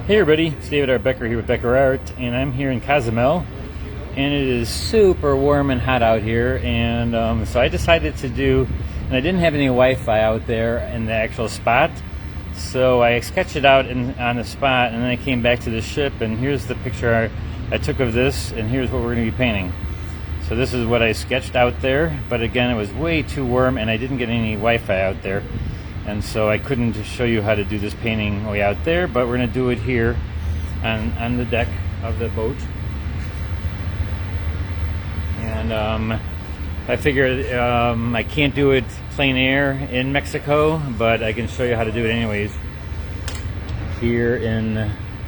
Hey everybody, it's David R. Becker here with BeckerArt, and I'm here in Cozumel, and it is super warm and hot out here, and so I decided to do, and I didn't have any Wi-Fi out there in the actual spot, so I sketched it out on the spot, and then I came back to the ship, and here's the picture I took of this, and here's what we're going to be painting. So this is what I sketched out there, but again, it was way too warm, and I didn't get any Wi-Fi out there. And so I couldn't show you how to do this painting way out there, but we're going to do it here on the deck of the boat. And I figured I can't do it plein air in Mexico, but I can show you how to do it anyways. Here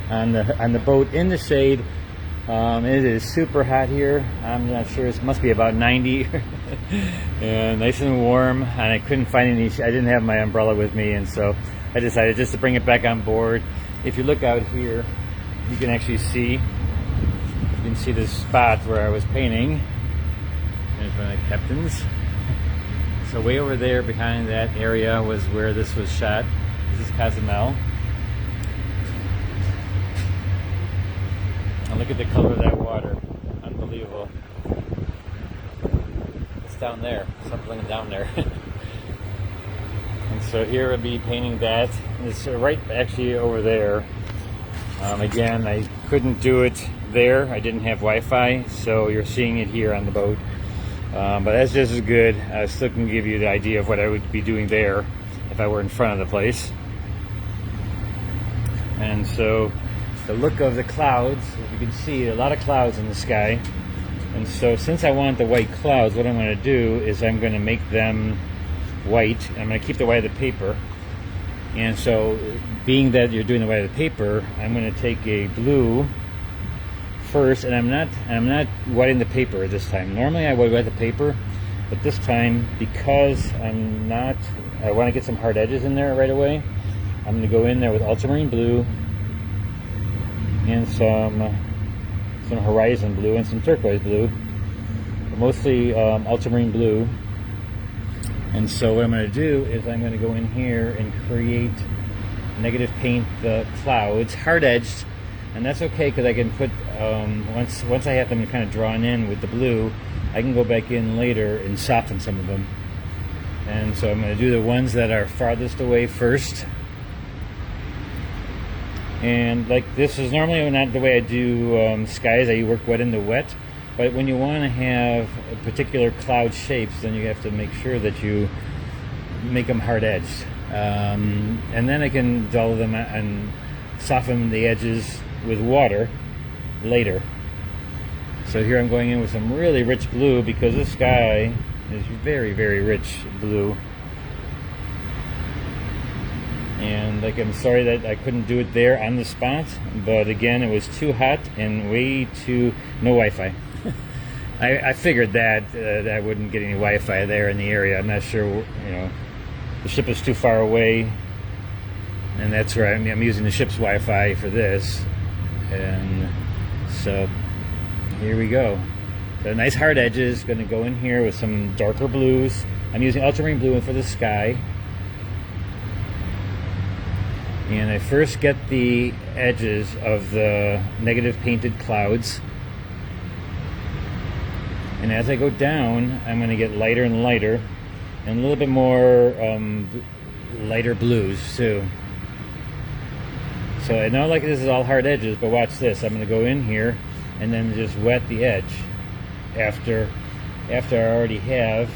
on the boat in the shade. It is super hot here. I'm not sure, it must be about 90 and nice and warm, and I couldn't find any, I didn't have my umbrella with me, and so I decided just to bring it back on board. If you look out here, you can actually see, this spot where I was painting. There's one of the captains. So way over there behind that area was where this was shot. This is Cozumel. And look at the color of that water. Unbelievable. It's down there. Something down there. And so here I'll be painting that. It's right actually over there. Again, I couldn't do it there. I didn't have Wi-Fi, so you're seeing it here on the boat. But that's just as good. I still can give you the idea of what I would be doing there if I were in front of the place. And so the look of the clouds, as you can see, a lot of clouds in the sky. And so since I want the white clouds, what I'm going to do is I'm going to make them white. I'm going to keep the white of the paper. And so being that you're doing the white of the paper, I'm going to take a blue first, and I'm not wetting the paper this time. Normally I would wet the paper, but this time, because I want to get some hard edges in there right away, I'm going to go in there with ultramarine blue and some horizon blue and some turquoise blue, but mostly ultramarine blue. And so what I'm going to do is I'm going to go in here and create negative paint the clouds, hard edged, and that's okay because I can put once I have them kind of drawn in with the blue, I can go back in later and soften some of them. And so I'm going to do the ones that are farthest away first. And like this is normally not the way I do skies. I work wet into wet, but when you want to have particular cloud shapes, then you have to make sure that you make them hard edged, and then I can dull them and soften the edges with water later. So here I'm going in with some really rich blue because this sky is very, very rich blue. And like, I'm sorry that I couldn't do it there on the spot, but again, it was too hot and no Wi-Fi. I figured that I wouldn't get any Wi-Fi there in the area. I'm not sure, the ship is too far away, and that's where I'm using the ship's Wi-Fi for this. And so here we go. So nice hard edges. Going to go in here with some darker blues. I'm using ultramarine blue for the sky. And I first get the edges of the negative painted clouds. And as I go down, I'm going to get lighter and lighter, and a little bit more lighter blues too. So I know like this is all hard edges, but watch this. I'm going to go in here and then just wet the edge after I already have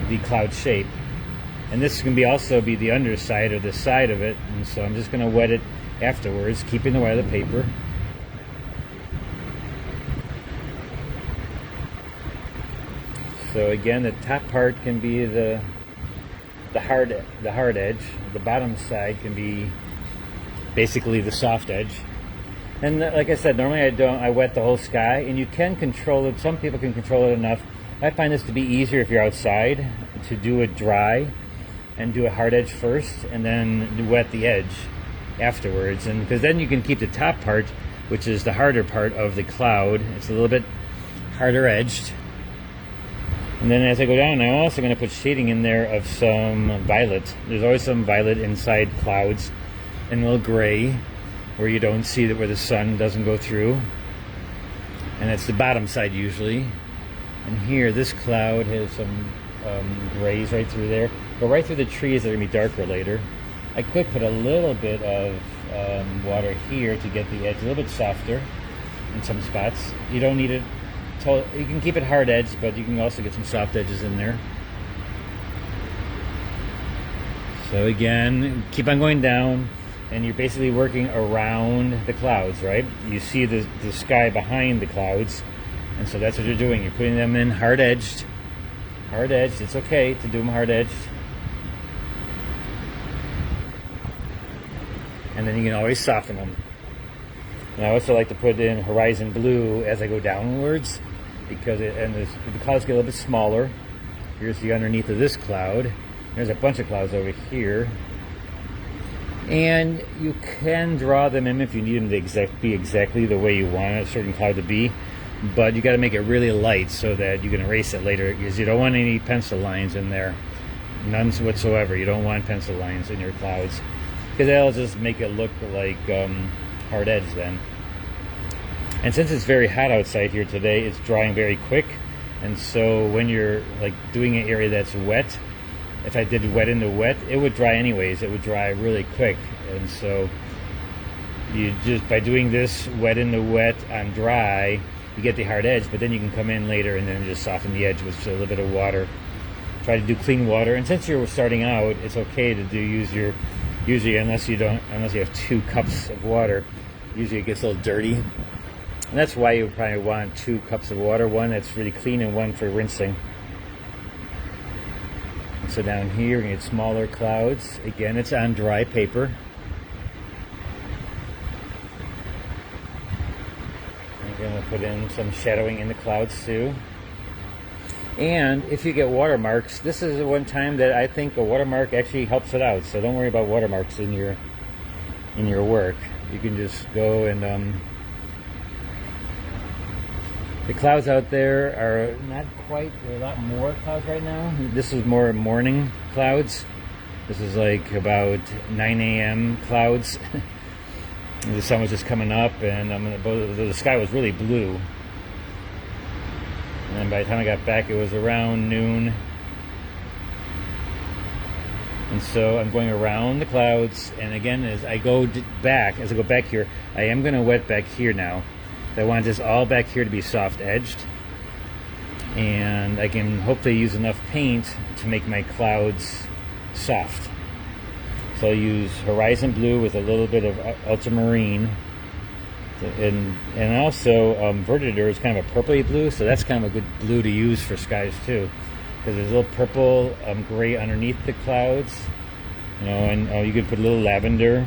the cloud shape. And this can also be the underside or the side of it, and so I'm just going to wet it afterwards, keeping the white of the paper. So again, the top part can be the hard edge. The bottom side can be basically the soft edge. And like I said, normally I wet the whole sky, and you can control it. Some people can control it enough. I find this to be easier if you're outside, to do it dry and do a hard edge first and then wet the edge afterwards, and because then you can keep the top part, which is the harder part of the cloud. It's a little bit harder edged, And then as I go down, I'm also going to put shading in there of some violet. There's always some violet inside clouds, and a little gray where you don't see that, where the sun doesn't go through. And that's the bottom side usually. And here, this cloud has some grays right through there. Go right through the trees that are going to be darker later. I could put a little bit of water here to get the edge a little bit softer in some spots. You don't need it. You can keep it hard edged, but you can also get some soft edges in there. So again, keep on going down, and you're basically working around the clouds, right? You see the sky behind the clouds, and so that's what you're doing. You're putting them in hard edged. Hard edged. It's okay to do them hard edged. And then you can always soften them. And I also like to put in horizon blue as I go downwards, because the clouds get a little bit smaller. Here's the underneath of this cloud. There's a bunch of clouds over here. And you can draw them in if you need them to be exactly the way you want a certain cloud to be. But you got to make it really light so that you can erase it later, because you don't want any pencil lines in there. None whatsoever. You don't want pencil lines in your clouds, because that'll just make it look like hard edge then. And since it's very hot outside here today, it's drying very quick. And so when you're like doing an area that's wet, if I did wet into wet, it would dry anyways. It would dry really quick. And so you just, by doing this wet into wet on dry, you get the hard edge, but then you can come in later and then just soften the edge with a little bit of water. Try to do clean water. And since you're starting out, it's okay to usually unless you have 2 cups of water, usually it gets a little dirty. And that's why you probably want 2 cups of water, one that's really clean and one for rinsing. And so down here, we're going to get smaller clouds. Again, it's on dry paper. I'm going to put in some shadowing in the clouds too. And if you get watermarks, this is the one time that I think a watermark actually helps it out. So don't worry about watermarks in your work. You can just go and the clouds out there are not quite, there are a lot more clouds right now. This is more morning clouds. This is like about 9 a.m. clouds. The sun was just coming up, and the sky was really blue. And by the time I got back, it was around noon. And so I'm going around the clouds, and again, as I go back here, I am going to wet back here now. I want this all back here to be soft edged, and I can hopefully use enough paint to make my clouds soft. So I'll use horizon blue with a little bit of ultramarine, and also Verditer is kind of a purpley blue, so that's kind of a good blue to use for skies too, because there's a little purple gray underneath the clouds, and you could put a little lavender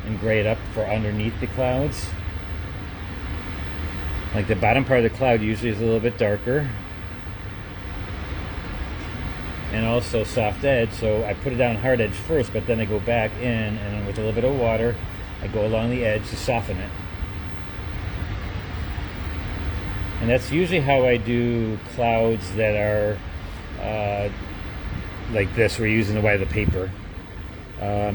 and gray it up for underneath the clouds. Like the bottom part of the cloud usually is a little bit darker, and also soft edge, so I put it down hard edge first, but then I go back in, and then with a little bit of water I go along the edge to soften it. And that's usually how I do clouds that are like this, where you're using the white of the paper.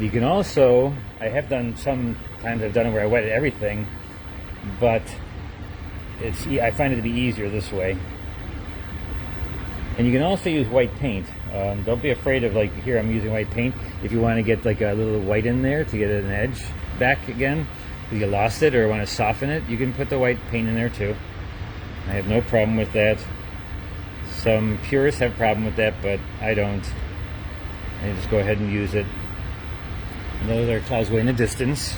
You can also, I have done, sometimes I've done it where I wet everything, but I find it to be easier this way. And you can also use white paint. Don't be afraid of, like here I'm using white paint. If you want to get like a little white in there to get an edge back again, if you lost it or want to soften it, you can put the white paint in there too. I have no problem with that. Some purists have a problem with that, but I don't. I just go ahead and use it. And those are clouds way in the distance.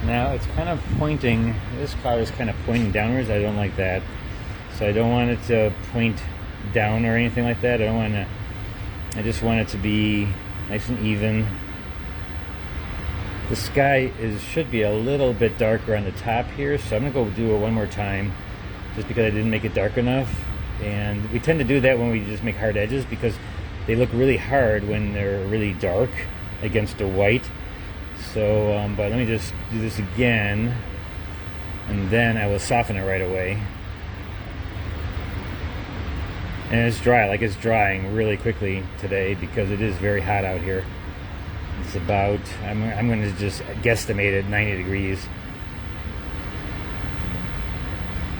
Now it's kind of pointing, this cloud is kind of pointing downwards. I don't like that. So I don't want it to point down or anything like that. I just want it to be nice and even. The sky should be a little bit darker on the top here, so I'm going to go do it one more time, just because I didn't make it dark enough. And we tend to do that when we just make hard edges, because they look really hard when they're really dark against the white. So, but let me just do this again, and then I will soften it right away. And it's dry, like it's drying really quickly today because it is very hot out here. It's about, I'm going to just guesstimate it, 90 degrees.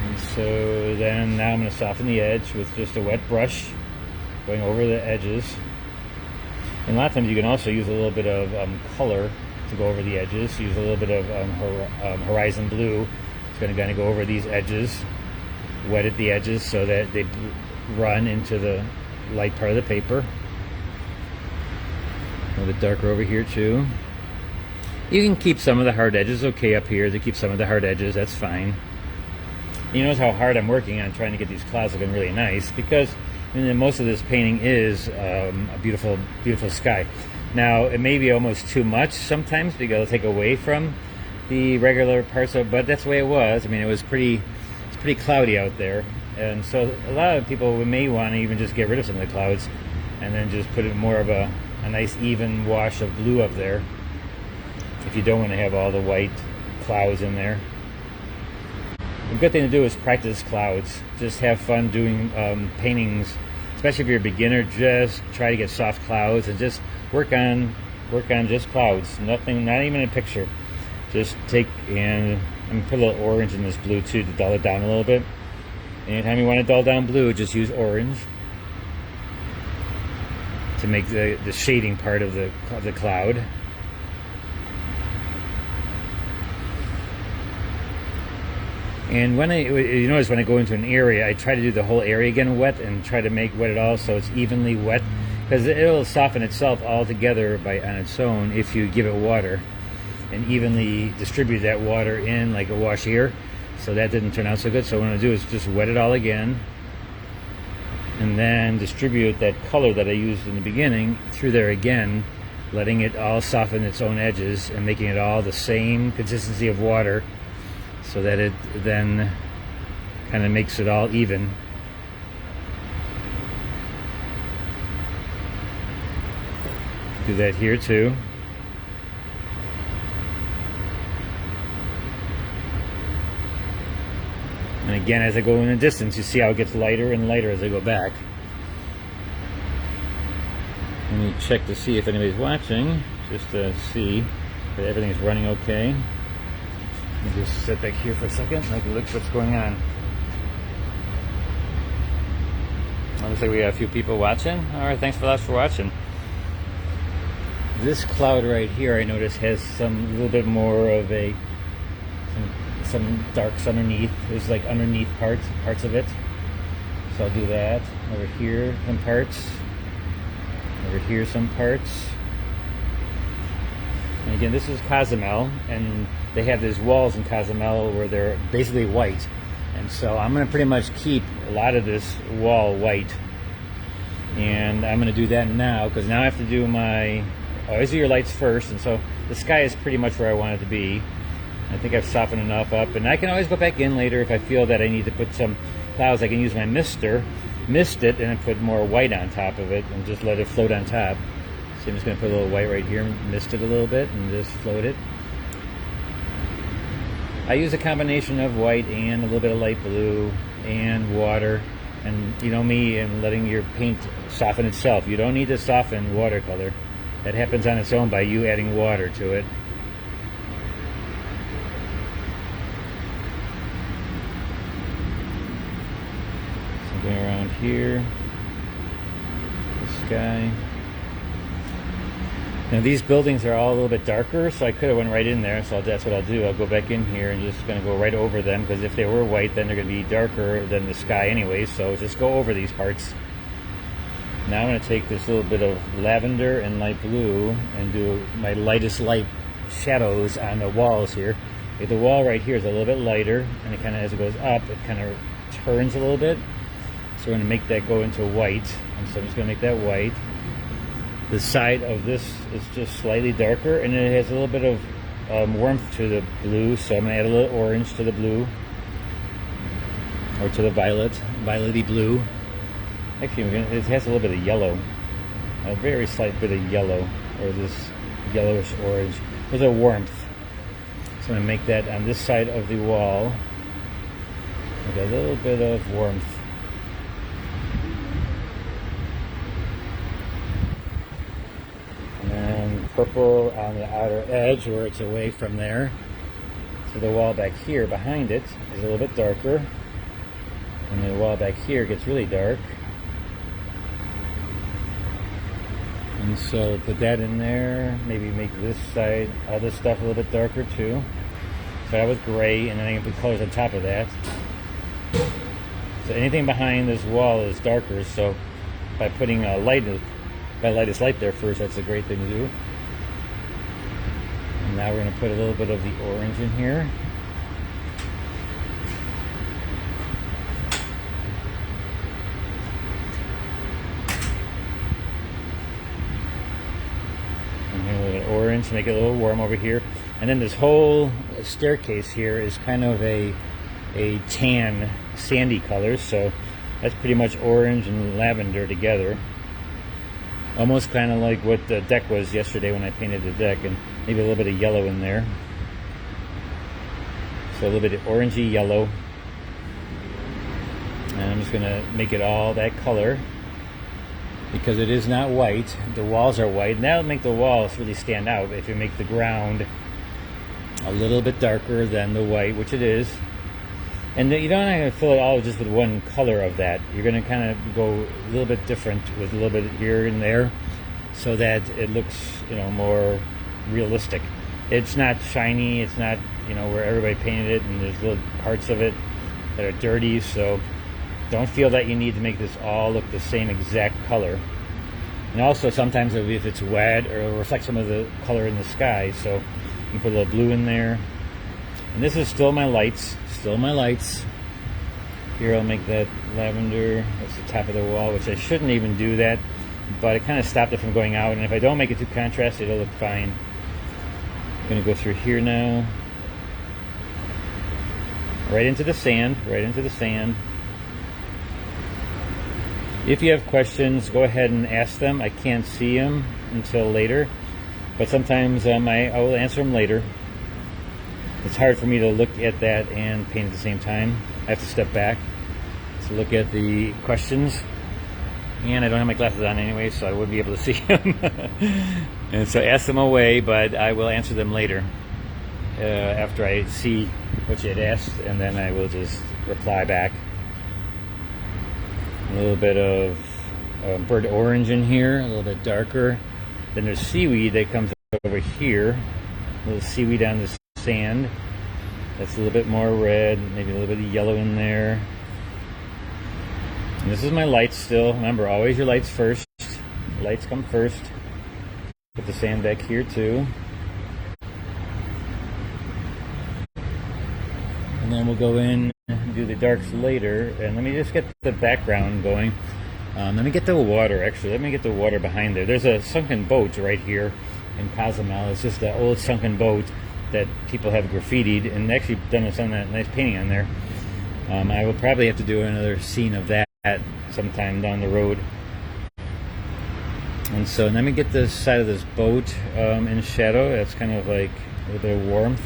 And so then now I'm going to soften the edge with just a wet brush, going over the edges. And a lot of times you can also use a little bit of color to go over the edges. Use a little bit of horizon blue. It's going to kind of go over these edges, wet at the edges so that they run into the light part of the paper. A little bit darker over here too. You can keep some of the hard edges okay up here to keep some of the hard edges, that's fine. You notice how hard I'm working on trying to get these clouds looking really nice because most of this painting is a beautiful, beautiful sky. Now, it may be almost too much sometimes because it'll take away from the regular parts of, but that's the way it was. I mean, it's pretty cloudy out there. And so a lot of people may want to even just get rid of some of the clouds and then just put it more of a nice even wash of blue up there if you don't want to have all the white clouds in there. The good thing to do is practice clouds. Just have fun doing paintings, especially if you're a beginner. Just try to get soft clouds and just work on just clouds. Nothing, not even a picture. Just take, and I'm gonna put a little orange in this blue too to dull it down a little bit. Anytime you want to dull down blue, just use orange to make the shading part of the cloud. And you notice when I go into an area, I try to do the whole area again wet and try to wet it all so it's evenly wet, because it'll soften itself all together on its own if you give it water and evenly distribute that water in like a wash here. So that didn't turn out so good. So what I'm going to do is just wet it all again and then distribute that color that I used in the beginning through there again, letting it all soften its own edges and making it all the same consistency of water so that it then kind of makes it all even. Do that here too. And again, as I go in the distance, you see how it gets lighter and lighter as I go back. Let me check to see if anybody's watching, just to see that everything's running okay. Let me just sit back here for a second and look what's going on. Looks like we have a few people watching. Alright, thanks for watching. This cloud right here, I notice, has a little bit more of some darks underneath. There's like underneath parts of it. So I'll do that. Over here, some parts. Over here, some parts. And again, this is Cozumel, and they have these walls in Cozumel where they're basically white. And so I'm going to pretty much keep a lot of this wall white. And I'm going to do that now, because now I have to do always do your lights first. And so the sky is pretty much where I want it to be. I think I've softened enough up, and I can always go back in later if I feel that I need to put some clouds. I can use my mist it, and then put more white on top of it and just let it float on top. So I'm just going to put a little white right here, mist it a little bit, and just float it. I use a combination of white and a little bit of light blue and water, and you know me, and letting your paint soften itself. You don't need to soften watercolor. That happens on its own by you adding water to it. Something around here. This guy. Now these buildings are all a little bit darker, so I could have went right in there, so that's what I'll do. I'll go back in here and just going to go right over them, because if they were white, then they're going to be darker than the sky anyway, so just go over these parts. Now I'm going to take this little bit of lavender and light blue and do my lightest light shadows on the walls here. The wall right here is a little bit lighter, and it kind of, as it goes up, it kind of turns a little bit. So we're going to make that go into white, and so I'm just going to make that white. The side of this is just slightly darker, and it has a little bit of warmth to the blue, so I'm going to add a little orange to the blue, or to the violety blue. Actually, it has a little bit of yellow, a very slight bit of yellow, or this yellowish orange. There's a warmth. So I'm going to make that on this side of the wall with a little bit of warmth. purple on the outer edge where it's away from there. So the wall back here behind it is a little bit darker. And the wall back here gets really dark. And so put that in there. Maybe make this side, all this stuff a little bit darker too. Start out with gray, and then I can put colors on top of that. So anything behind this wall is darker, so by putting a lightest light there first, that's a great thing to do. And now we're going to put a little bit of the orange in here. And here a little bit of orange to make it a little warm over here. And then this whole staircase here is kind of a tan, sandy color, so that's pretty much orange and lavender together. Almost kind of like what the deck was yesterday when I painted the deck, and maybe a little bit of yellow in there. So a little bit of orangey yellow. And I'm just going to make it all that color because it is not white. The walls are white, and that'll make the walls really stand out if you make the ground a little bit darker than the white, which it is. And you don't have to fill it all just with one color of that. You're going to kind of go a little bit different with a little bit here and there so that it looks, more realistic. It's not shiny, it's not, where everybody painted it and there's little parts of it that are dirty, so don't feel that you need to make this all look the same exact color. And also sometimes if it's wet, or it'll reflect some of the color in the sky, so you can put a little blue in there. And this is still my lights. Here I'll make that lavender. That's the top of the wall, which I shouldn't even do that, but it kind of stopped it from going out. And if I don't make it too contrasty, it'll look fine. I'm going to go through here now. Right into the sand. If you have questions, go ahead and ask them. I can't see them until later, but sometimes I will answer them later. It's hard for me to look at that and paint at the same time. I have to step back to look at the questions. And I don't have my glasses on anyway, so I wouldn't be able to see them. And so ask them away, but I will answer them later after I see what you had asked, and then I will just reply back. A little bit of burnt orange in here, a little bit darker. Then there's seaweed that comes over here. A little seaweed on the sand. That's a little bit more red, maybe a little bit of yellow in there. And this is my lights still. Remember, always your lights first. Lights come first. Put the sand back here too. And then we'll go in and do the darks later. And let me just get the background going. Let me get the water, actually. Let me get the water behind there. There's a sunken boat right here in Cozumel. It's just an old sunken boat that people have graffitied and actually done some nice painting on there. I will probably have to do another scene of that sometime down the road. And so let me get this side of this boat in shadow. That's kind of like a little bit of warmth.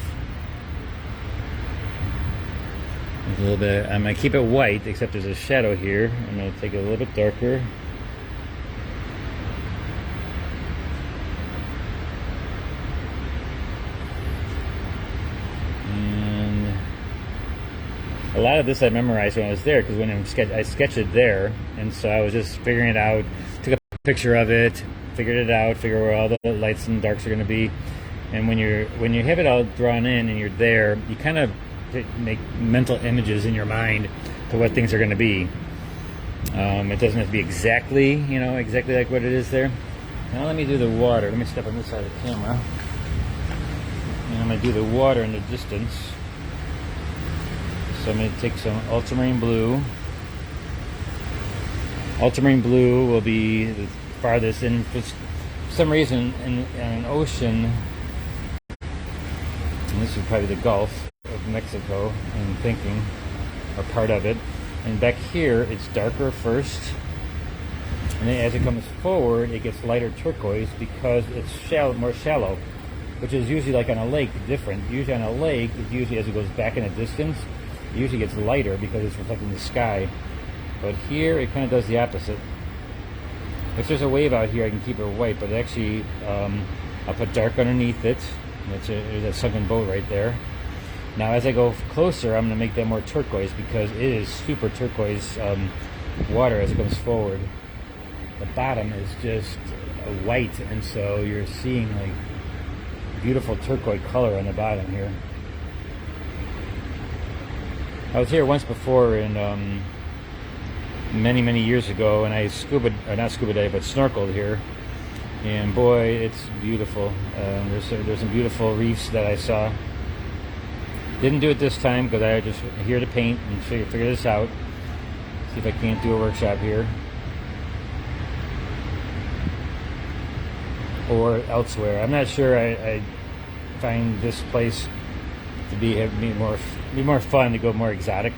There's a little bit. I'm gonna keep it white, except there's a shadow here. I'm gonna take it a little bit darker. A lot of this I memorized when I was there, because when I sketched it there, and so I was just figuring it out, took a picture of it, figured it out, figure where all the lights and darks are going to be. And when you have it all drawn in and you're there, you kind of make mental images in your mind to what things are going to be. It doesn't have to be exactly like what it is there. Now let me do the water. Let me step on this side of the camera, and I'm going to do the water in the distance. So I'm going to take some ultramarine blue. Ultramarine blue will be the farthest in. For some reason, in an ocean, and this is probably the Gulf of Mexico, I'm thinking, or part of it. And back here, it's darker first. And then as it comes forward, it gets lighter turquoise because it's more shallow, which is usually like on a lake different. Usually on a lake, it's usually as it goes back in a distance, it usually gets lighter because it's reflecting the sky. But here it kind of does the opposite. If there's a wave out here, I can keep it white, but actually I'll put dark underneath it. There's a sunken boat right there. Now as I go closer, I'm going to make that more turquoise because it is super turquoise water as it comes forward. The bottom is just white, and so you're seeing like beautiful turquoise color on the bottom here. I was here once before in many years ago, and I not scuba dive, but snorkeled here, and boy, it's beautiful. There's some beautiful reefs that I saw. Didn't do it this time because I just here to paint and figure this out. See if I can't do a workshop here or elsewhere. I'm not sure. I find this place to be more fun, to go more exotic.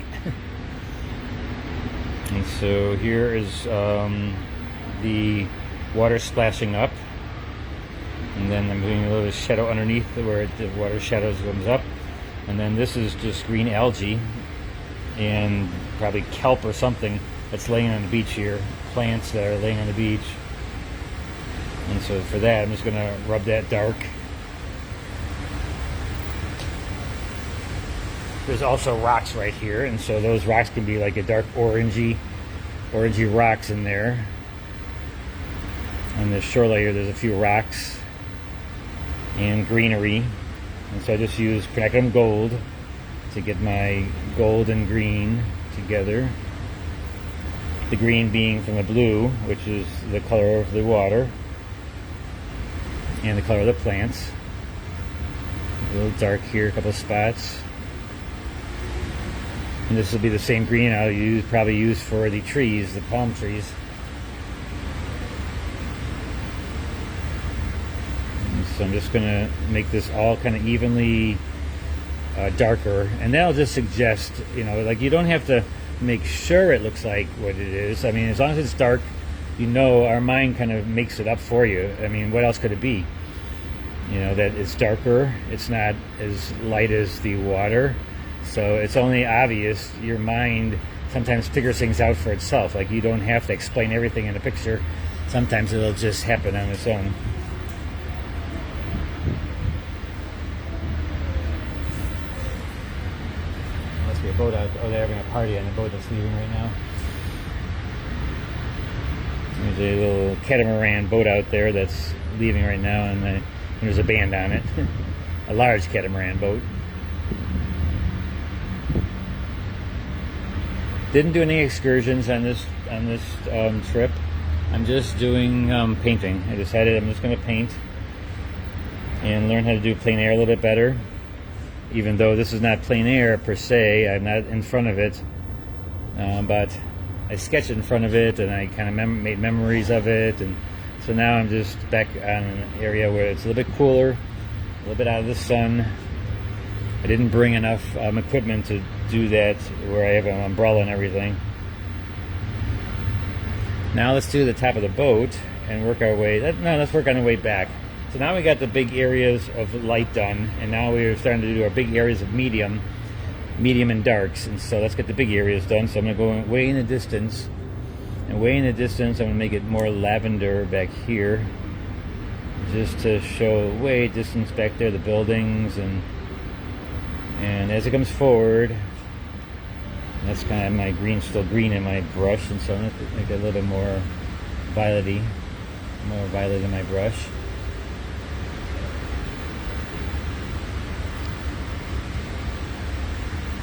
And so here is the water splashing up, and then I'm doing a little shadow underneath where the water shadows comes up, and then this is just green algae and probably kelp or something that's laying on the beach here, plants that are laying on the beach. And so for that, I'm just going to rub that dark. There's also rocks right here, and so those rocks can be like a dark orangey rocks in there. On the shore layer, there's a few rocks and greenery, and so I just use quinacridone gold to get my gold and green together. The green being from the blue, which is the color of the water, and the color of the plants. A little dark here, a couple of spots. And this will be the same green I'll probably use for the trees, the palm trees. And so I'm just going to make this all kind of evenly darker, and that'll just suggest, like, you don't have to make sure it looks like what it is. I mean, as long as it's dark, our mind kind of makes it up for you. I mean, what else could it be? That it's darker, it's not as light as the water. So it's only obvious. Your mind sometimes figures things out for itself. Like, you don't have to explain everything in a picture. Sometimes it'll just happen on its own. Must be a boat out. Oh, they're having a party on the boat that's leaving right now. There's a little catamaran boat out there that's leaving right now, and there's a band on it. A large catamaran boat. Didn't do any excursions on this trip. I'm just doing painting. I decided I'm just going to paint and learn how to do plein air a little bit better. Even though this is not plein air per se, I'm not in front of it, but I sketched in front of it, and I kind of made memories of it, and so now I'm just back on an area where it's a little bit cooler, a little bit out of the sun. I didn't bring enough equipment to do that, where I have an umbrella and everything. Now let's do the top of the boat and work our way. Let's work on the way back. So now we got the big areas of light done, and now we're starting to do our big areas of medium and darks. And so let's get the big areas done. So I'm going to go way in the distance, and way in the distance I'm going to make it more lavender back here, just to show way distance back there, the buildings, and as it comes forward, that's kind of my green, still green in my brush, and so I'm going to make it a little bit more violet-y, more violet in my brush.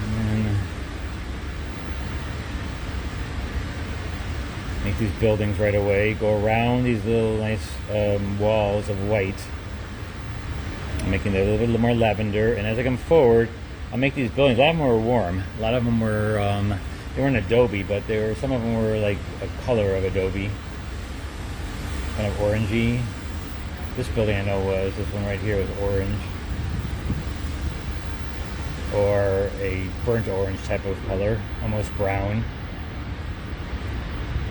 And then make these buildings right away, go around these little nice walls of white, making it a little bit more lavender, and as I come forward, I'll make these buildings. A lot of them were warm. A lot of them were, they weren't adobe, but some of them were like a color of adobe. Kind of orangey. This building I know was, this one right here was orange. Or a burnt orange type of color, almost brown.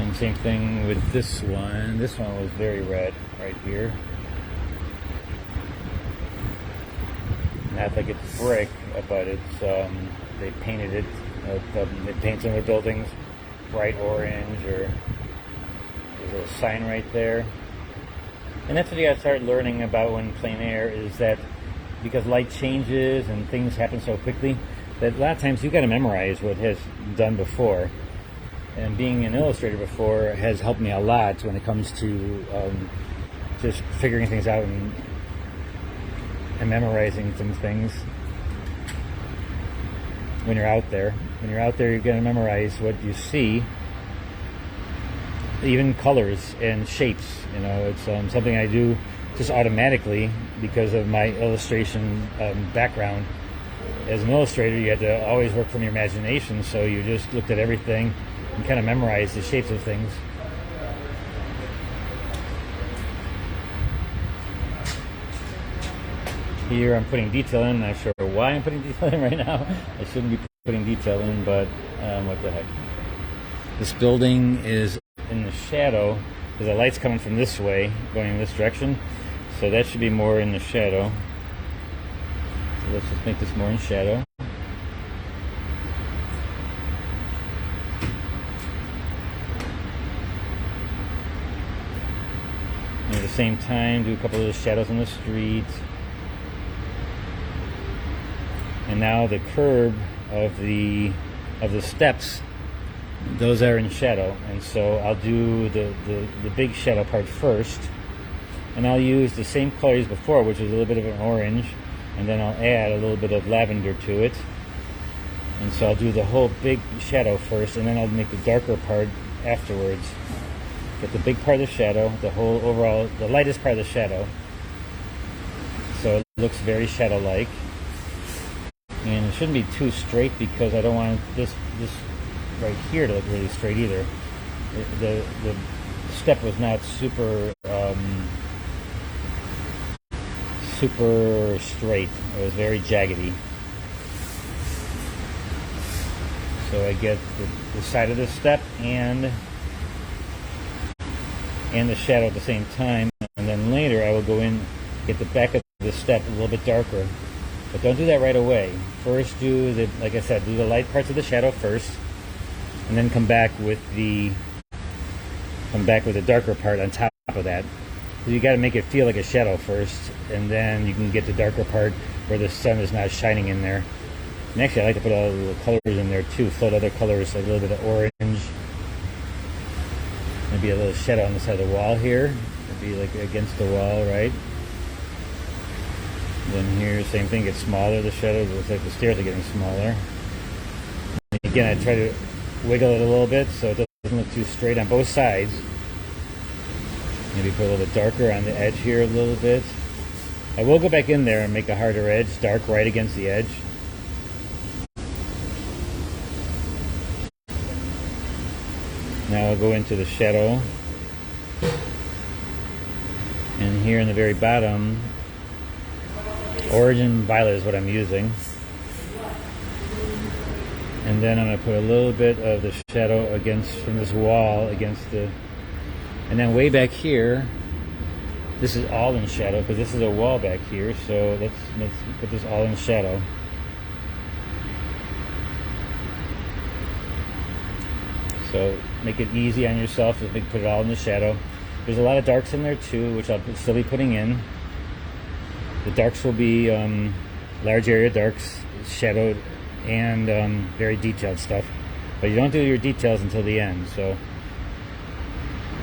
And same thing with this one. This one was very red right here. Not like it's brick, but it's they painted it. They paint some of the buildings bright orange, or there's a little sign right there. And that's what you gotta start learning about when plein air, is that because light changes and things happen so quickly, that a lot of times you gotta memorize what has done before. And being an illustrator before has helped me a lot when it comes to just figuring things out and memorizing some things. When you're out there, you're gonna memorize what you see, even colors and shapes. You know, it's something I do just automatically because of my illustration background. As an illustrator, you had to always work from your imagination, so you just looked at everything and kind of memorized the shapes of things. Here I'm putting detail in. I'm not sure why I'm putting detail in right now. I shouldn't be putting detail in, but what the heck. This building is in the shadow because the light's coming from this way, going in this direction. So that should be more in the shadow. So let's just make this more in shadow. And at the same time, do a couple of the shadows on the street. And now the curb of the steps, those are in shadow, and so I'll do the big shadow part first, and I'll use the same color as before, which is a little bit of an orange, and then I'll add a little bit of lavender to it. And so I'll do the whole big shadow first, and then I'll make the darker part afterwards. Get the big part of the shadow, the whole overall, the lightest part of the shadow, so it looks very shadow-like. And it shouldn't be too straight because I don't want this right here to look really straight either. The step was not super super straight. It was very jaggedy. So I get the side of the step and the shadow at the same time, and then later I will go in, get the back of the step a little bit darker. But don't do that right away. First do like I said, do the light parts of the shadow first, and then come back with the darker part on top of that. So you got to make it feel like a shadow first, and then you can get the darker part where the sun is not shining in there. And actually, I like to put all the little colors in there too. Float other colors, like a little bit of orange. Maybe a little shadow on the side of the wall here. It'd be like against the wall, right? Then here, same thing, gets smaller, the shadows. It looks like the stairs are getting smaller. And again, I try to wiggle it a little bit so it doesn't look too straight on both sides. Maybe put a little bit darker on the edge here a little bit. I will go back in there and make a harder edge, dark right against the edge. Now I'll go into the shadow. And here in the very bottom, Origin Violet is what I'm using. And then I'm going to put a little bit of the shadow from this wall against the... And then way back here, this is all in shadow because this is a wall back here. So let's put this all in shadow. So make it easy on yourself. Just put it all in the shadow. There's a lot of darks in there too, which I'll still be putting in. The darks will be large area darks, shadowed, and very detailed stuff. But you don't do your details until the end, so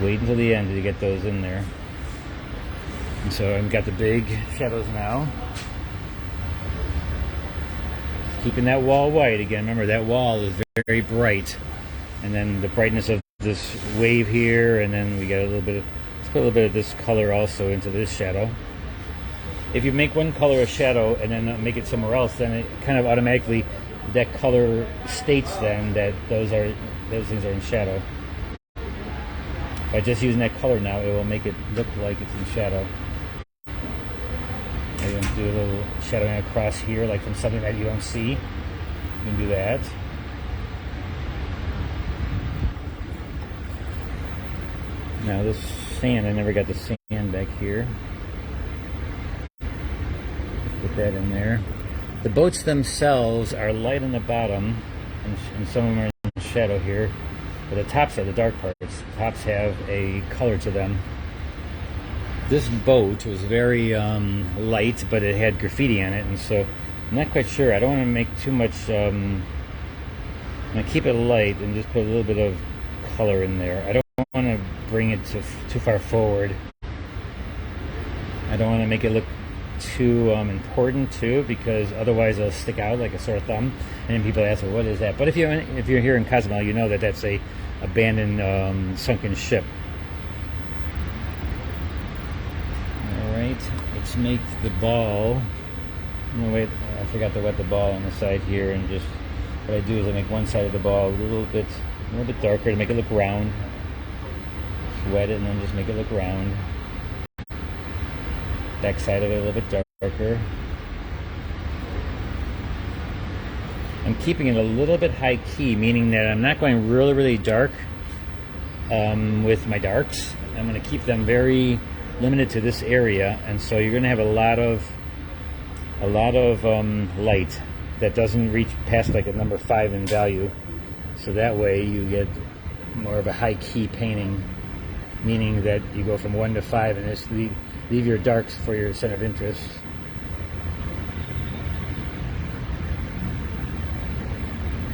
wait until the end to get those in there. And so I've got the big shadows now. Keeping that wall white again. Remember, that wall is very bright. And then the brightness of this wave here, and then we got let's put a little bit of this color also into this shadow. If you make one color a shadow and then make it somewhere else, then it kind of automatically, that color states then that those things are in shadow. By just using that color now, it will make it look like it's in shadow. I'm going to do a little shadowing across here, like from something that you don't see. You can do that. Now this sand, I never got the sand back here. Put that in there. The boats themselves are light on the bottom, and some of them are in shadow here. But the tops are the dark parts. The tops have a color to them. This boat was very light, but it had graffiti on it, and so I'm not quite sure. I don't want to make too much. I'm going to keep it light and just put a little bit of color in there. I don't want to bring it too far forward. I don't want to make it look too important too, because otherwise it'll stick out like a sore thumb, and then people ask, well, what is that? But if you're here in Cozumel, you know that that's a abandoned sunken ship. Alright, let's make the ball. No, wait, I forgot to wet the ball on the side here, and just what I do is I make one side of the ball a little bit darker to make it look round. Just wet it and then just make it look round. Back side of it a little bit darker. I'm keeping it a little bit high key, meaning that I'm not going really, really dark with my darks. I'm going to keep them very limited to this area, and so you're going to have a lot of light that doesn't reach past like a number 5 in value. So that way you get more of a high key painting, meaning that you go from 1 to 5 and just leave your darks for your center of interest.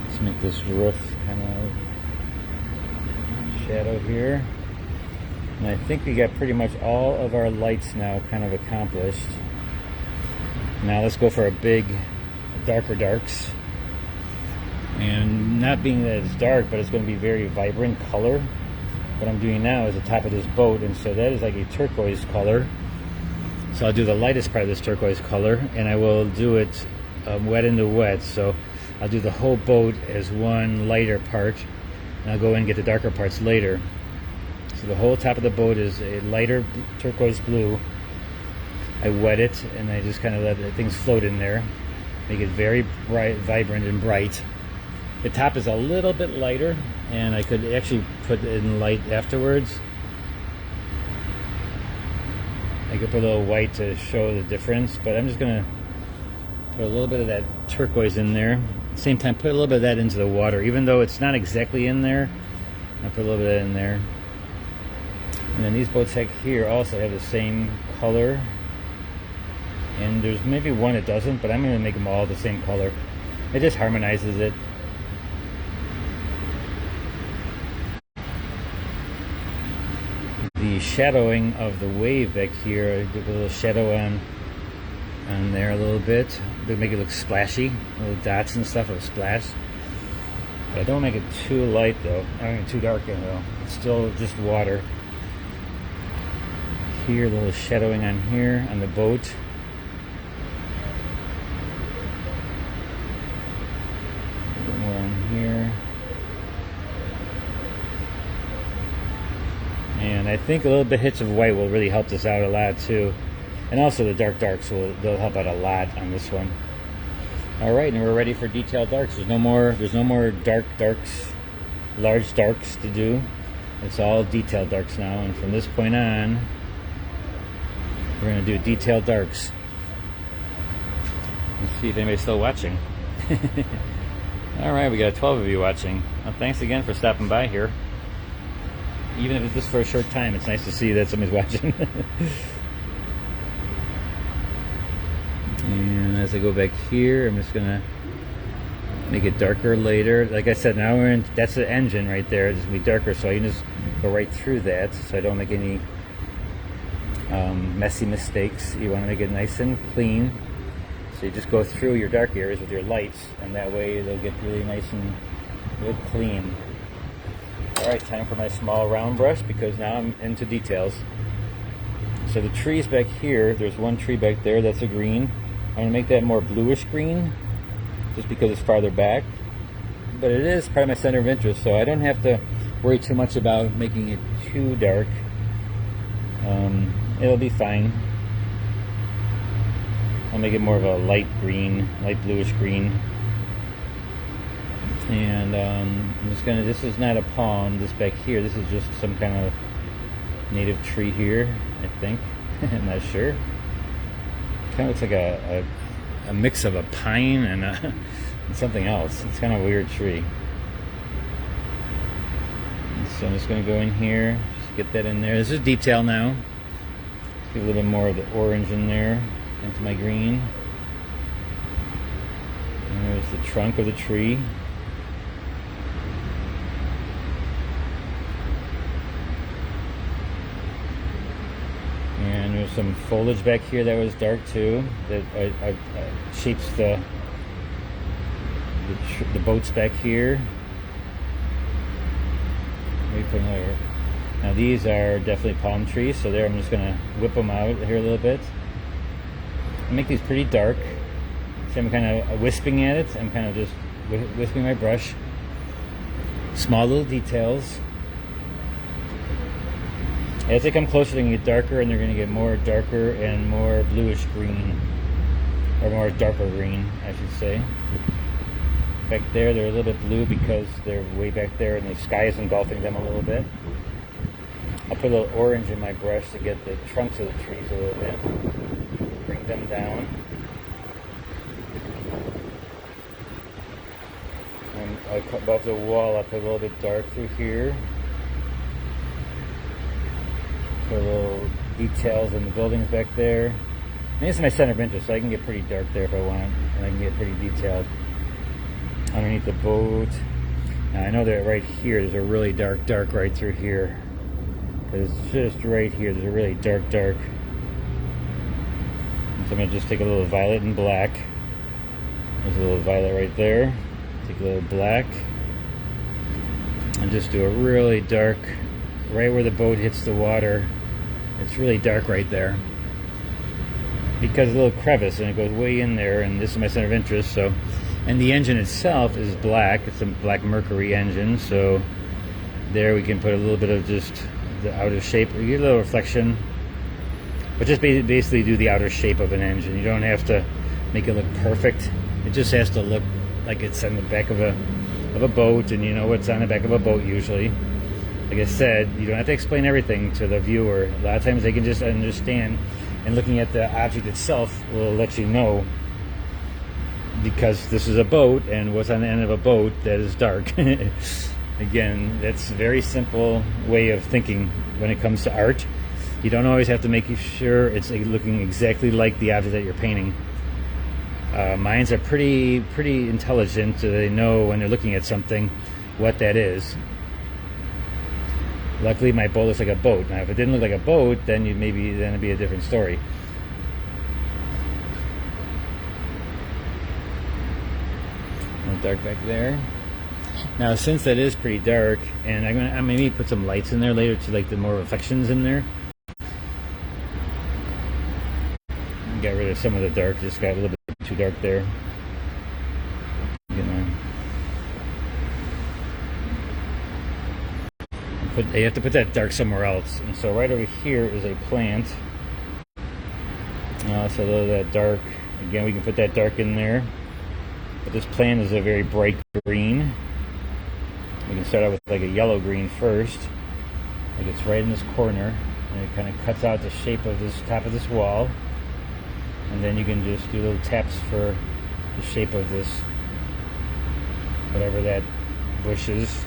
Let's make this roof kind of shadow here. And I think we got pretty much all of our lights now kind of accomplished. Now let's go for a big, darker darks. And not being that it's dark, but it's going to be very vibrant color. What I'm doing now is the top of this boat, and so that is like a turquoise color. So I'll do the lightest part of this turquoise color, and I will do it wet into wet. So I'll do the whole boat as one lighter part, and I'll go in and get the darker parts later. So the whole top of the boat is a lighter turquoise blue. I wet it, and I just kind of let things float in there, make it very bright, vibrant and bright. The top is a little bit lighter, and I could actually put it in light afterwards. I could put a little white to show the difference, but I'm just gonna put a little bit of that turquoise in there. At the same time, put a little bit of that into the water, even though it's not exactly in there. I'll put a little bit of that in there. And then these boats here also have the same color. And there's maybe one that doesn't, but I'm going to make them all the same color. It just harmonizes it. The shadowing of the wave back here, I did a little shadow on there a little bit to make it look splashy, little dots and stuff of splash. But I don't make it too light though. I mean too dark though. It's still just water. Here, a little shadowing on here on the boat. Here, and I think a little bit hits of white will really help this out a lot too, and also the darks they'll help out a lot on this one. All right, and we're ready for detailed darks. There's no more darks, large darks to do. It's all detailed darks now, and from this point on we're going to do detailed darks. Let's see if anybody's still watching. Alright, we got 12 of you watching. Well, thanks again for stopping by here. Even if it's just for a short time, it's nice to see that somebody's watching. And as I go back here, I'm just going to make it darker later. Like I said, now that's the engine right there. It's going to be darker, so I can just go right through that so I don't make any messy mistakes. You want to make it nice and clean. So you just go through your dark areas with your lights, and that way they'll get really nice and real clean. Alright, time for my small round brush, because now I'm into details. So the trees back here, there's one tree back there that's a green. I'm going to make that more bluish green, just because it's farther back. But it is part of my center of interest, so I don't have to worry too much about making it too dark. It'll be fine. I'll make it more of a light green, light bluish green. And I'm just gonna, this is not a palm, this back here, this is just some kind of native tree here, I think. I'm not sure. It kind of looks like a mix of a pine and something else. It's kind of a weird tree. And so I'm just gonna go in here, just get that in there. This is detail now. Get a little bit more of the orange in there into my green. And there's the trunk of the tree. And there's some foliage back here that was dark too. That shapes the boats back here. Maybe put another. Now these are definitely palm trees, so there I'm just gonna whip them out here a little bit. Make these pretty dark. So I'm kind of wisping at it. I'm kind of just wisping my brush. Small little details. As they come closer, they can get darker, and they're going to get more darker and more bluish green, or more darker green, I should say. Back there, they're a little bit blue because they're way back there, and the sky is engulfing them a little bit. I'll put a little orange in my brush to get the trunks of the trees a little bit. Bring them down. And above the wall, I'll put a little bit dark through here. Put a little details in the buildings back there. And this is my center of interest, so I can get pretty dark there if I want, and I can get pretty detailed underneath the boat. Now I know that right here, there's a really dark right through here. Because it's just right here, there's a really dark. And so I'm going to just take a little violet and black. There's a little violet right there. Take a little black. And just do a really dark, right where the boat hits the water. It's really dark right there. Because a little crevice, and it goes way in there, and this is my center of interest, so. And the engine itself is black. It's a black Mercury engine, so there we can put a little bit of just the outer shape. You get a little reflection, but just basically do the outer shape of an engine. You don't have to make it look perfect. It just has to look like it's on the back of a boat, and you know what's on the back of a boat usually. Like I said, you don't have to explain everything to the viewer. A lot of times they can just understand, and looking at the object itself will let you know, because this is a boat, and what's on the end of a boat that is dark. Again, that's a very simple way of thinking when it comes to art. You don't always have to make sure it's looking exactly like the object that you're painting. Minds are pretty intelligent, so they know when they're looking at something what that is. Luckily, my boat looks like a boat. Now, if it didn't look like a boat, then then it'd be a different story. A little dark back there. Now, since that is pretty dark, and I'm maybe put some lights in there later to like the more reflections in there. Got rid of some of the dark. Just got a little bit too dark there. You have to put that dark somewhere else. And so right over here is a plant. So a little of that dark. Again, we can put that dark in there. But this plant is a very bright green. We can start out with like a yellow green first. Like it's right in this corner. And it kind of cuts out the shape of this top of this wall. And then you can just do little taps for the shape of this, whatever that bush is.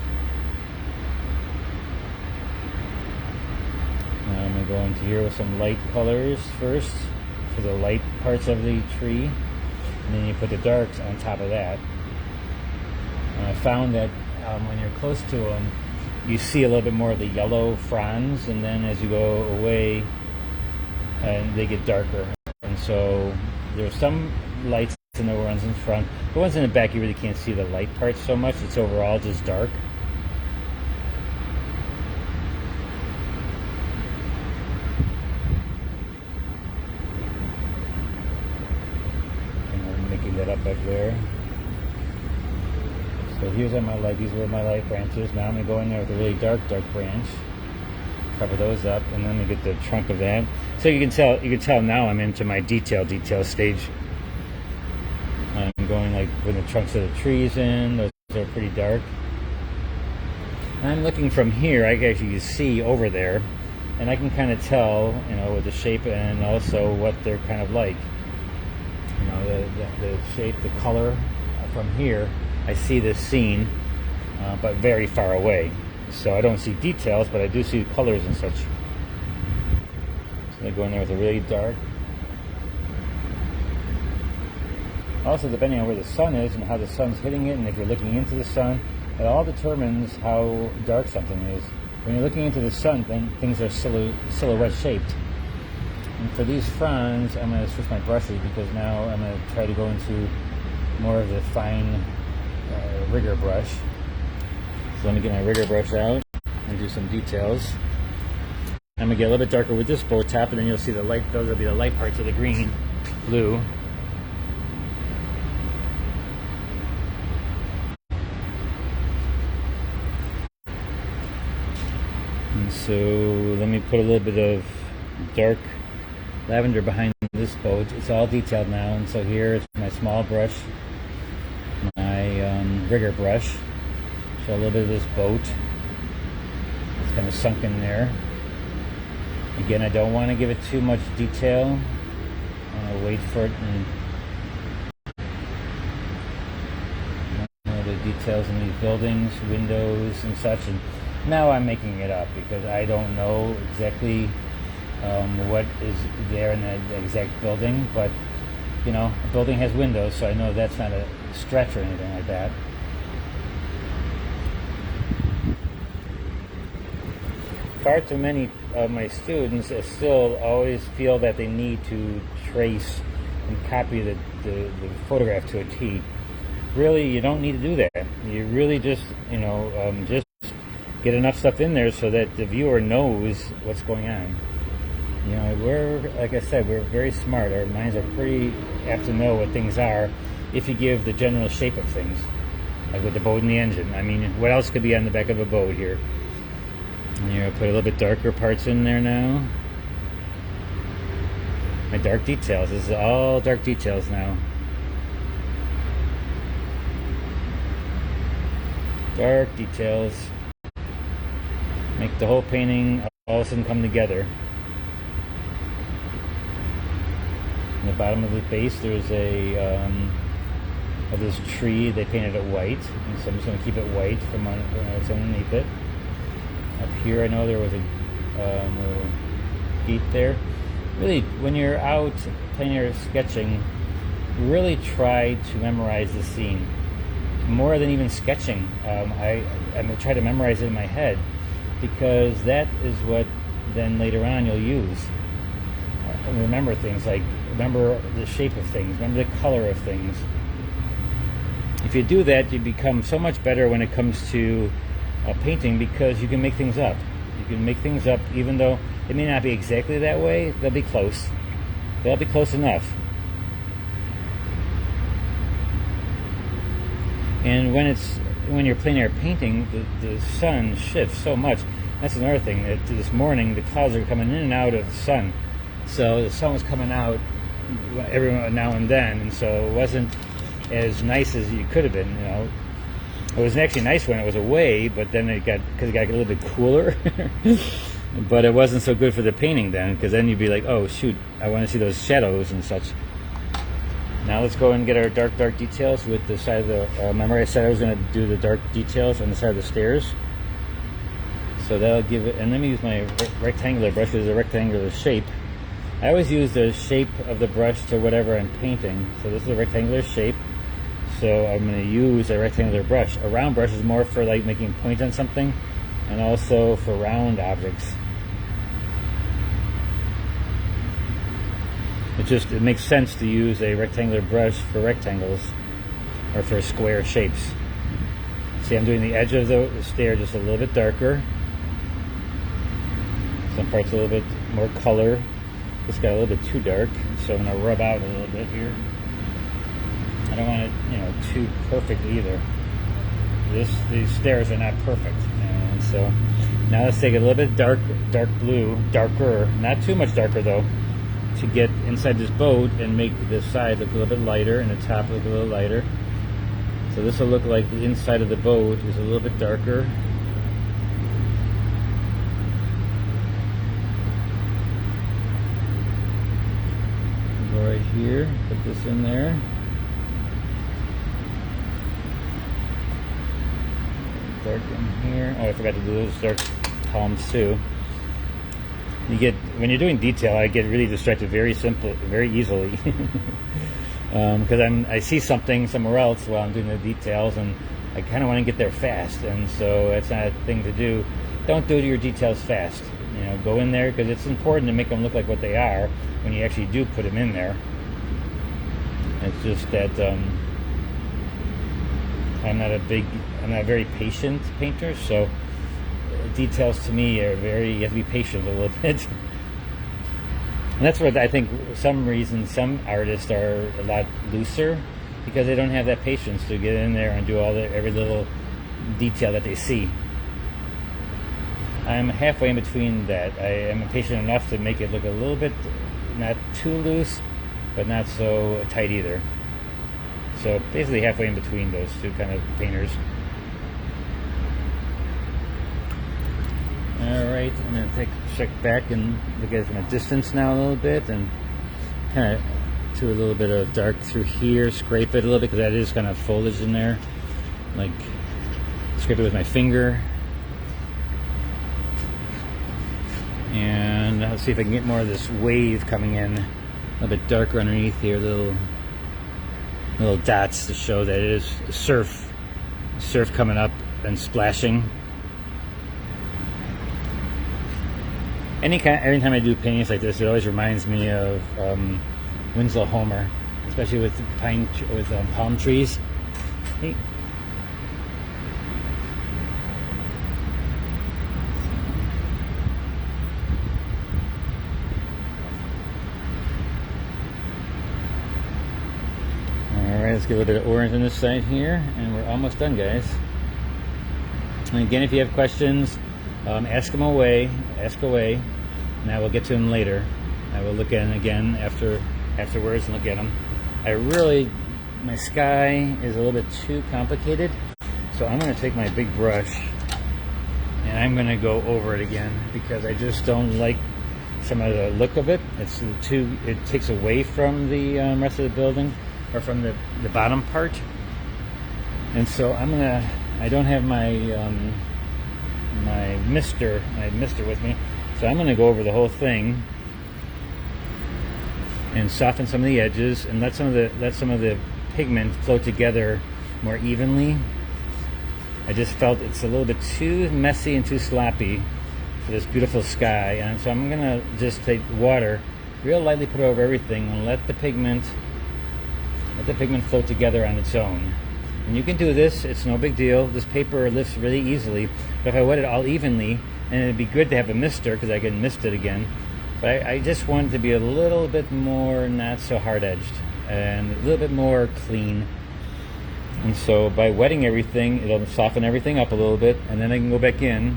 Now I'm going to go into here with some light colors first for the light parts of the tree, and then you put the darks on top of that. And I found that when you're close to them, you see a little bit more of the yellow fronds, and then as you go away, and they get darker. And so there's some lights in the ones in front. The ones in the back, you really can't see the light parts so much. It's overall just dark. That up back there. So here's on my light. These were my light branches. Now I'm going to go in there with a really dark branch. Cover those up, and then we get the trunk of that. So you can tell now I'm into my detail stage. I'm going like with the trunks of the trees in. Those are pretty dark. And I'm looking from here. I can actually see over there, and I can kind of tell, with the shape and also what they're kind of like. The shape, the color from here. I see this scene, but very far away. So I don't see details, but I do see colors and such. So They go in there with a really dark. Also, depending on where the sun is and how the sun's hitting it, and if you're looking into the sun, it all determines how dark something is. When you're looking into the sun, then things are silhouette shaped. And for these fronds, I'm going to switch my brushes because now I'm going to try to go into more of the fine rigger brush. So let me get my rigger brush out and do some details. I'm going to get a little bit darker with this bow top, and then you'll see the light. Those will be the light parts of the green, blue. And so let me put a little bit of dark lavender behind this boat. It's all detailed now, and so here is my small brush, my rigger brush. So a little bit of this boat. It's kind of sunk in there. Again, I don't want to give it too much detail. I wait for it and the details in these buildings, windows and such. And now I'm making it up because I don't know exactly what is there in the exact building, but you know, a building has windows, so I know that's not a stretch or anything like that. Far too many of my students still always feel that they need to trace and copy the photograph to a T. Really, you don't need to do that. You really just, you know, just get enough stuff in there so that the viewer knows what's going on. You know, we're, like I said, we're very smart. Our minds are pretty apt to know what things are if you give the general shape of things, like with the boat and the engine. I mean, what else could be on the back of a boat here? And you're going to put a little bit darker parts in there now. My dark details. This is all dark details now. Dark details. Make the whole painting all of a sudden come together. In the bottom of the base, there's a of this tree. They painted it white, and so I'm just going to keep it white from what's underneath it. Up here, I know there was a little beat there. Really, when you're out plein-air sketching, really try to memorize the scene. More than even sketching, I'm going to try to memorize it in my head, because that is what then later on you'll use. Remember things, like remember the shape of things, remember the color of things. If you do that, you become so much better when it comes to painting, because you can make things up. You can make things up even though it may not be exactly that way. They'll be close. They'll be close enough. And when you're plein-air painting, the sun shifts so much. That's another thing. That this morning the clouds are coming in and out of the sun, so the sun was coming out every now and then, and so it wasn't as nice as it could have been. You know, it was actually nice when it was away, but then because it got a little bit cooler. But it wasn't so good for the painting then, because then you'd be like, oh shoot, I want to see those shadows and such. Now let's go and get our dark details with the side of the, remember I said I was going to do the dark details on the side of the stairs? So that'll give it, and let me use my rectangular brush, which is a rectangular shape. I always use the shape of the brush to whatever I'm painting. So this is a rectangular shape. So I'm going to use a rectangular brush. A round brush is more for like making points on something, and also for round objects. It makes sense to use a rectangular brush for rectangles or for square shapes. See, I'm doing the edge of the stair just a little bit darker. Some parts a little bit more color. This got a little bit too dark, so I'm going to rub out a little bit here. I don't want it, you know, too perfect either. These stairs are not perfect, and so now let's take a little bit dark blue, darker, not too much darker though, to get inside this boat and make the side look a little bit lighter and the top look a little lighter. So this will look like the inside of the boat is a little bit darker. Go right here, put this in there. Dark in here. Oh, I forgot to do those dark palms too. when you're doing detail, I get really distracted very easily. Because I see something somewhere else while I'm doing the details, and I kind of want to get there fast, and so that's not a thing to do. Don't do your details fast. Go in there, because it's important to make them look like what they are when you actually do put them in there. It's just that I'm not a very patient painter, so details to me are you have to be patient a little bit. And that's what I think some artists are a lot looser, because they don't have that patience to get in there and do every little detail that they see. I'm halfway in between that. I am patient enough to make it look a little bit, not too loose, but not so tight either. So basically halfway in between those two kind of painters. Alright, I'm going to check back and look at it from a distance now a little bit, and kind of do a little bit of dark through here, scrape it a little bit, because that is kind of foliage in there. Like, scrape it with my finger. And let's see if I can get more of this wave coming in, a little bit darker underneath here, little dots to show that it is surf coming up and splashing. Every time I do paintings like this, it always reminds me of Winslow Homer, especially with palm trees. Hey. Alright, let's get a little bit of orange on this side here, and we're almost done, guys. And again, if you have questions, ask away, and I will get to them later. I will look at them again afterwards and look at them. My sky is a little bit too complicated, so I'm going to take my big brush and I'm going to go over it again, because I just don't like some of the look of it. It takes away from the rest of the building, or from the bottom part. And so I don't have my mister with me, so I'm going to go over the whole thing and soften some of the edges and let some of the pigment flow together more evenly. I just felt it's a little bit too messy and too sloppy for this beautiful sky, and so I'm going to just take water, real lightly put it over everything, and let the pigment flow together on its own. And you can do this, it's no big deal. This paper lifts really easily, but if I wet it all evenly, and it'd be good to have a mister, because I can mist it again, but I just want it to be a little bit more not so hard-edged, and a little bit more clean. And so by wetting everything, it'll soften everything up a little bit, and then I can go back in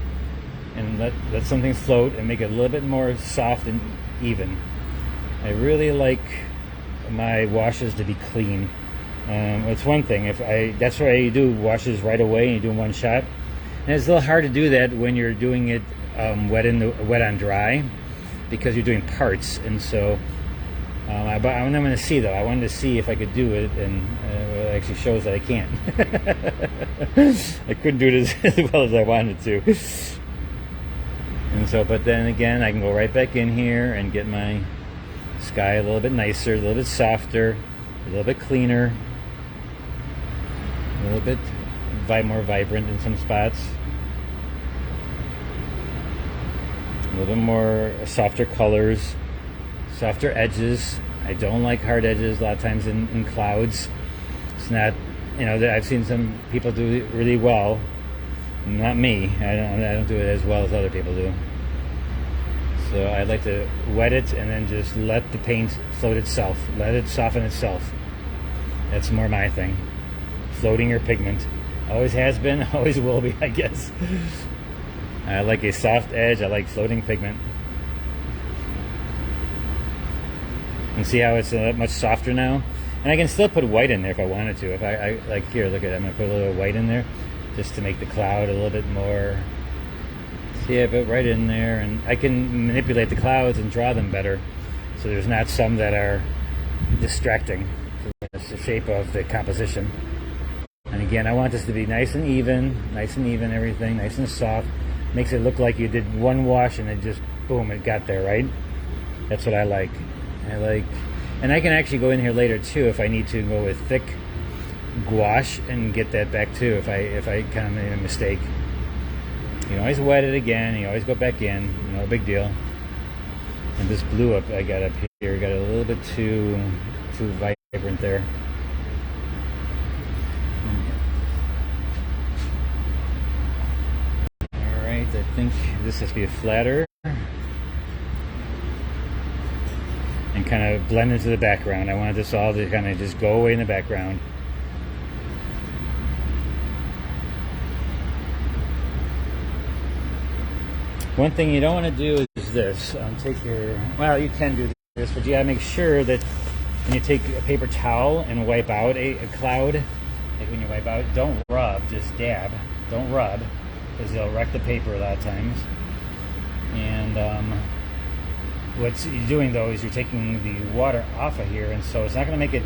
and let some things float and make it a little bit more soft and even. I really like my washes to be clean. It's one thing. That's why you do washes right away and you do in one shot. And it's a little hard to do that when you're doing it wet on dry, because you're doing parts. And so I'm going to see, though. I wanted to see if I could do it, and it actually shows that I can't. I couldn't do it as well as I wanted to. And so, but then again, I can go right back in here and get my sky a little bit nicer, a little bit softer, a little bit cleaner, a little bit more vibrant in some spots, a little bit more softer colors, softer edges. I don't like hard edges a lot of times in clouds. It's not, I've seen some people do it really well. Not me. I don't do it as well as other people do. So I like to wet it and then just let the paint float itself. Let it soften itself. That's more my thing. Floating your pigment. Always has been, always will be, I guess. I like a soft edge. I like floating pigment. And see how it's much softer now? And I can still put white in there if I wanted to. If I like, here, look at it. I'm going to put a little white in there just to make the cloud a little bit more. See, I put right in there, and I can manipulate the clouds and draw them better, so there's not some that are distracting. It's the shape of the composition. And again, I want this to be nice and even, everything, nice and soft. Makes it look like you did one wash and it just boom, it got there, right? That's what I like. And I can actually go in here later too if I need to go with thick gouache and get that back too if I kind of made a mistake. You can always wet it again. You always go back in. No big deal. And this blue I got up here got a little bit too vibrant there. All right, I think this has to be flatter and kind of blend into the background. I wanted this all to kind of just go away in the background. One thing you don't want to do is this. Take your, well, you can do this, but you gotta make sure that when you take a paper towel and wipe out a cloud, like when you wipe out, don't rub, just dab. Don't rub, because they'll wreck the paper a lot of times. And what you're doing though is you're taking the water off of here, and so it's not going to make it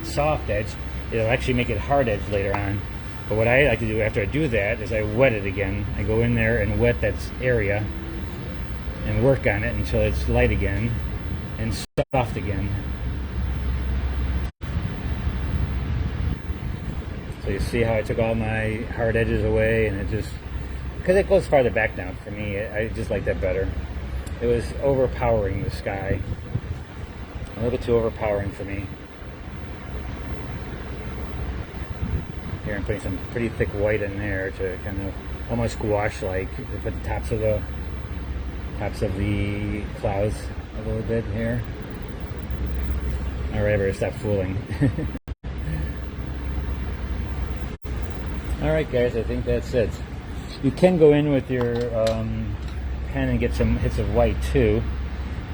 soft edge. It'll actually make it hard edge later on. But what I like to do after I do that is I wet it again. I go in there and wet that area and work on it until it's light again and soft again. So you see how I took all my hard edges away, and it just, because it goes farther back now for me, I just like that better. It was overpowering the sky. A little bit too overpowering for me. Here I'm putting some pretty thick white in there to kind of almost gouache-like to put the tops of the clouds a little bit here. All right, I better stop fooling. All right, guys, I think that's it. You can go in with your pen and get some hits of white too.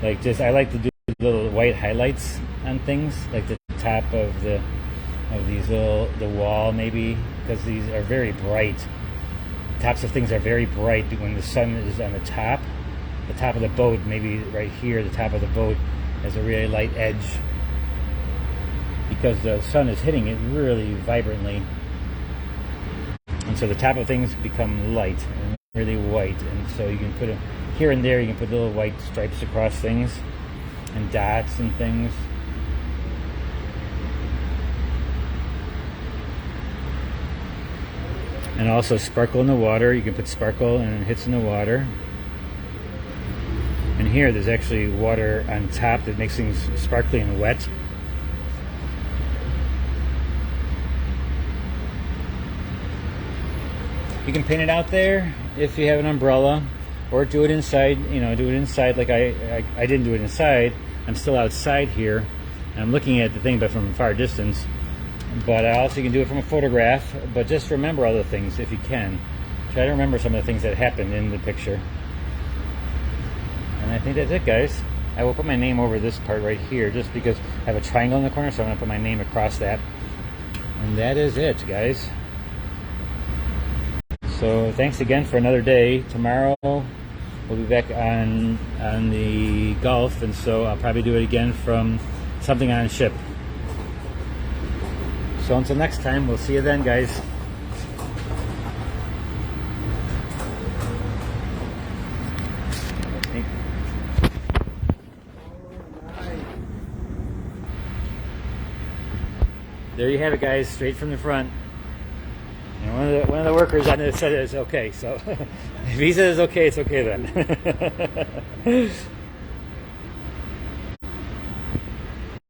Like just, I like to do little white highlights on things, like the top of the wall maybe, because these are very bright. Tops of things are very bright when the sun is on the top of the boat. Maybe right here, the top of the boat has a really light edge because the sun is hitting it really vibrantly, and so the top of things become light and really white. And so you can put it here and there. You can put little white stripes across things and dots and things. And also sparkle in the water. You can put sparkle and hits in the water. And here there's actually water on top that makes things sparkly and wet. You can paint it out there if you have an umbrella, or do it inside. You know, do it inside like I didn't do it inside. I'm still outside here, and I'm looking at the thing but from a far distance. But I also can do it from a photograph. But just remember other things if you can. Try to remember some of the things that happened in the picture. And I think that's it, guys. I will put my name over this part right here just because I have a triangle in the corner, so I'm going to put my name across that. And that is it, guys. So thanks again for another day. Tomorrow we'll be back on the Gulf, and so I'll probably do it again from something on a ship. So until next time, we'll see you then, guys. There you have it, guys, straight from the front. And one of the workers on it said it's okay. So if he says it's okay then.